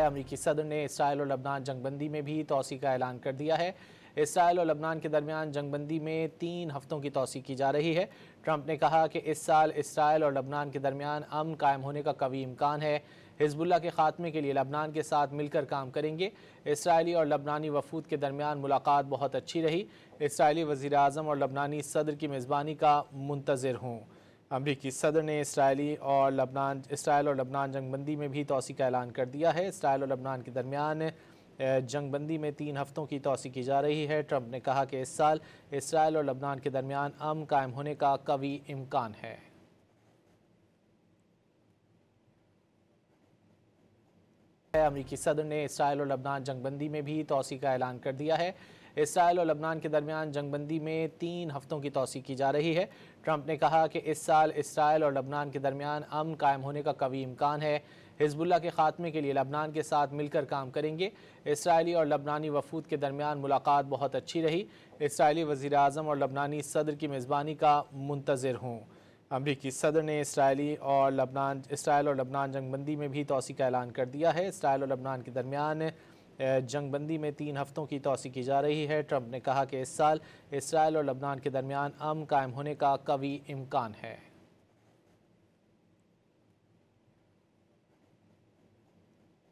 امریکی صدر نے اسرائیل اور لبنان جنگ بندی میں بھی توسیع کا اعلان کر دیا ہے۔ اسرائیل اور لبنان کے درمیان جنگ بندی میں 3 ہفتوں کی توسیع کی جا رہی ہے۔ ٹرمپ نے کہا کہ اس سال اسرائیل اور لبنان کے درمیان امن قائم ہونے کا قوی امکان ہے۔ حزب اللہ کے خاتمے کے لیے لبنان کے ساتھ مل کر کام کریں گے۔ اسرائیلی اور لبنانی وفود کے درمیان ملاقات بہت اچھی رہی۔ اسرائیلی وزیر اعظم اور لبنانی صدر کی میزبانی کا منتظر ہوں۔ امریکی صدر نے اسرائیل اور لبنان جنگ بندی میں بھی توسیع کا اعلان کر دیا ہے۔ اسرائیل اور لبنان کے درمیان جنگ بندی میں 3 ہفتوں کی توسیع کی جا رہی ہے۔ ٹرمپ نے کہا کہ اس سال اسرائیل اور لبنان کے درمیان امن قائم ہونے کا قوی امکان ہے۔ امریکی صدر نے اسرائیل اور لبنان جنگ بندی میں بھی توسیع کا اعلان کر دیا ہے۔ اسرائیل اور لبنان کے درمیان جنگ بندی میں 3 ہفتوں کی توسیع کی جا رہی ہے۔ ٹرمپ نے کہا کہ اس سال اسرائیل اور لبنان کے درمیان امن قائم ہونے کا قوی امکان ہے۔ حزب اللہ کے خاتمے کے لیے لبنان کے ساتھ مل کر کام کریں گے۔ اسرائیلی اور لبنانی وفود کے درمیان ملاقات بہت اچھی رہی۔ اسرائیلی وزیر اعظم اور لبنانی صدر کی میزبانی کا منتظر ہوں۔ امریکی صدر نے اسرائیل اور لبنان جنگ بندی میں بھی توسیع کا اعلان کر دیا ہے۔ اسرائیل اور لبنان کے درمیان جنگ بندی میں 3 ہفتوں کی توسیع کی جا رہی ہے۔ ٹرمپ نے کہا کہ اس سال اسرائیل اور لبنان کے درمیان امن قائم ہونے کا قوی امکان ہے۔